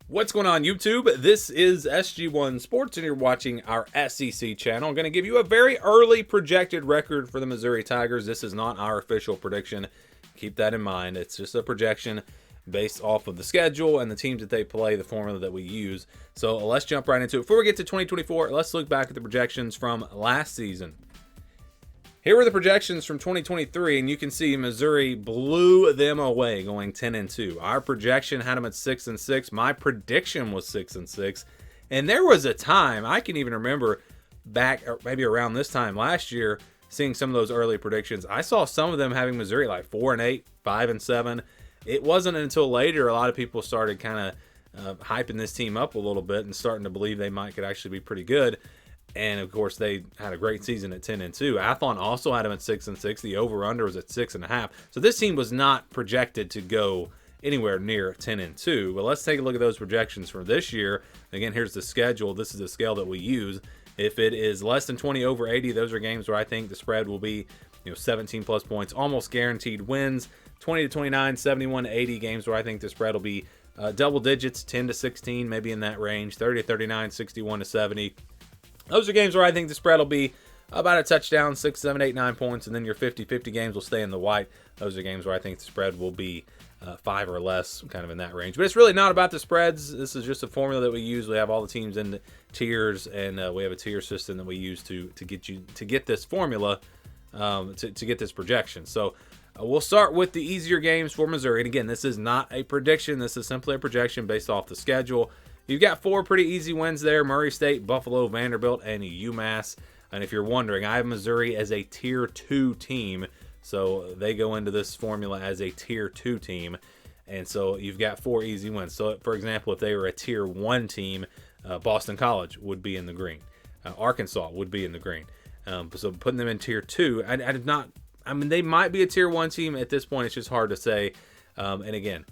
What's going on, YouTube? This is SG1 Sports, and you're watching our SEC channel. I'm going to give you a very early projected record for the Missouri Tigers. This is not our official prediction. Keep that in mind. It's just a projection based off of the schedule and the teams that they play, the formula that we use. So let's jump right into it. Before we get to 2024, let's look back at the projections from last season. Here were the projections from 2023, and you can see Missouri blew them away, going 10-2. Our projection had them at 6-6. My prediction was 6-6, and there was a time I can even remember back, maybe around this time last year, seeing some of those early predictions. I saw some of them having Missouri like 4-8, 5-7. It wasn't until later a lot of people started kind of hyping this team up a little bit and starting to believe they could actually be pretty good. And of course, they had a great season at 10-2. Athlon also had them at 6-6. The over/under was at 6.5. So this team was not projected to go anywhere near 10-2. But let's take a look at those projections for this year. Again, here's the schedule. This is the scale that we use. If it is less than 20 over 80, those are games where I think the spread will be 17 plus points, almost guaranteed wins. 20 to 29, 71 to 80 games where I think the spread will be double digits, 10 to 16, maybe in that range. 30 to 39, 61 to 70. Those are games where I think the spread will be about a touchdown, 6, 7, 8, 9 points, and then your 50-50 games will stay in the white. Those are games where I think the spread will be 5 or less, kind of in that range. But it's really not about the spreads. This is just a formula that we use. We have all the teams in the tiers, and we have a tier system that we use to get this formula, to get this projection. So we'll start with the easier games for Missouri. And again, this is not a prediction. This is simply a projection based off the schedule. You've got 4 pretty easy wins there: Murray State, Buffalo, Vanderbilt, and UMass. And if you're wondering, I have Missouri as a Tier 2 team. So they go into this formula as a Tier 2 team. And so you've got 4 easy wins. So, for example, if they were a Tier 1 team, Boston College would be in the green. Arkansas would be in the green. So putting them in Tier 2, they might be a Tier 1 team at this point. It's just hard to say. And again,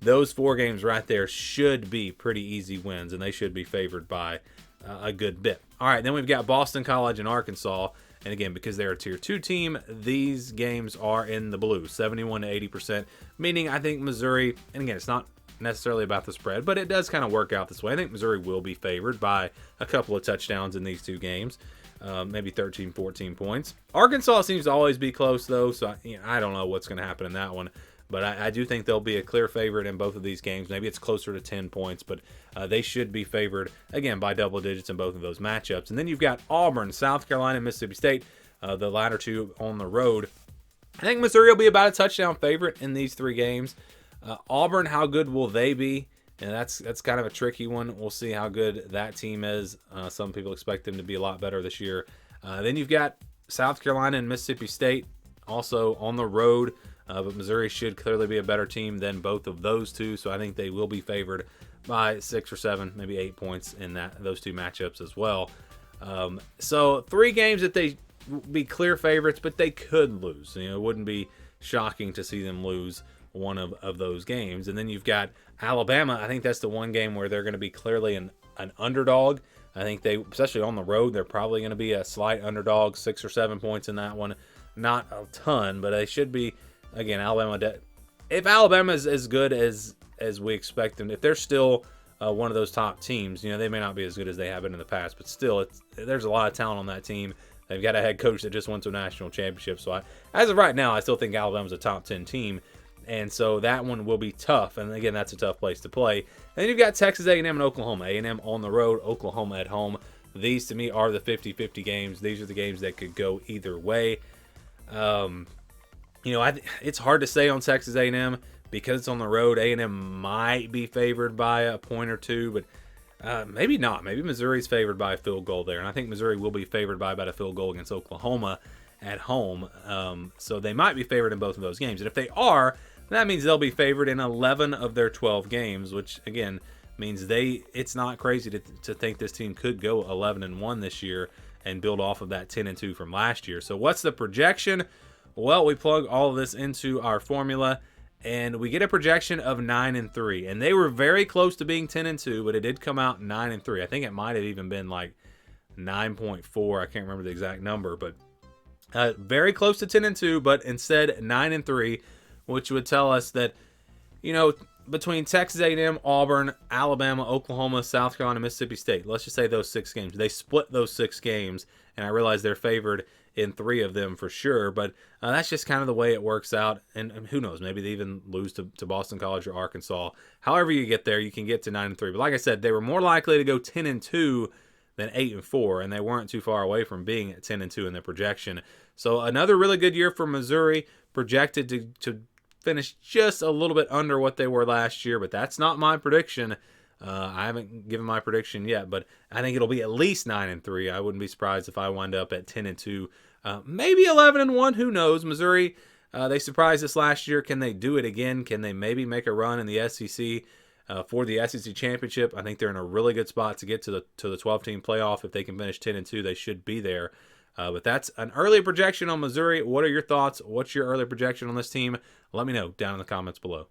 those 4 games right there should be pretty easy wins, and they should be favored by a good bit. All right, then we've got Boston College and Arkansas. And again, because they're a Tier 2 team, these games are in the blue, 71 to 80%, meaning I think Missouri, and again, it's not necessarily about the spread, but it does kind of work out this way. I think Missouri will be favored by a couple of touchdowns in these 2 games, maybe 13, 14 points. Arkansas seems to always be close, though, so I don't know what's going to happen in that one. But I do think they'll be a clear favorite in both of these games. Maybe it's closer to 10 points, but they should be favored, again, by double digits in both of those matchups. And then you've got Auburn, South Carolina, and Mississippi State, the latter 2 on the road. I think Missouri will be about a touchdown favorite in these 3 games. Auburn, how good will they be? And that's kind of a tricky one. We'll see how good that team is. Some people expect them to be a lot better this year. Then you've got South Carolina and Mississippi State, also on the road. But Missouri should clearly be a better team than both of those 2, so I think they will be favored by 6 or 7, maybe 8 points in those 2 matchups as well. So 3 games that they be clear favorites, but they could lose. It wouldn't be shocking to see them lose one of those games. And then you've got Alabama. I think that's the one game where they're going to be clearly an underdog. I think they, especially on the road, they're probably going to be a slight underdog, 6 or 7 points in that one. Not a ton, but they should be. Again, if Alabama is as good as we expect them, if they're still one of those top teams, they may not be as good as they have been in the past, but still, there's a lot of talent on that team. They've got a head coach that just went to a national championship. So as of right now, I still think Alabama's a top 10 team, and so that one will be tough. And again, that's a tough place to play. And then you've got Texas A&M and Oklahoma. A&M on the road, Oklahoma at home. These, to me, are the 50-50 games. These are the games that could go either way. It's hard to say on Texas A&M because it's on the road. A&M might be favored by a point or 2, but maybe not. Maybe Missouri's favored by a field goal there, and I think Missouri will be favored by about a field goal against Oklahoma at home. So they might be favored in both of those games, and if they are, that means they'll be favored in 11 of their 12 games, which again means it's not crazy to think this team could go 11-1 this year and build off of that 10-2 from last year. So what's the projection? Well, we plug all of this into our formula, and we get a projection of 9-3. And they were very close to being 10-2, but it did come out 9-3. I think it might have even been like 9.4. I can't remember the exact number, but very close to 10-2, but instead 9-3, which would tell us that, between Texas A&M, Auburn, Alabama, Oklahoma, South Carolina, Mississippi State. Let's just say those 6 games. They split those 6 games, and I realize they're favored in 3 of them for sure, but that's just kind of the way it works out. And who knows, maybe they even lose to Boston College or Arkansas. However you get there, you can get to 9-3. But like I said, they were more likely to go 10-2 than 8-4, and they weren't too far away from being at 10-2 in their projection. So another really good year for Missouri, projected to finish just a little bit under what they were last year, but that's not my prediction. I haven't given my prediction yet, but I think it'll be at least 9-3. I wouldn't be surprised if I wind up at 10-2, maybe 11-1. Who knows? Missouri, they surprised us last year. Can they do it again? Can they maybe make a run in the SEC for the SEC championship? I think they're in a really good spot to get to the 12-team playoff. If they can finish 10-2, they should be there. But that's an early projection on Missouri. What are your thoughts? What's your early projection on this team? Let me know down in the comments below.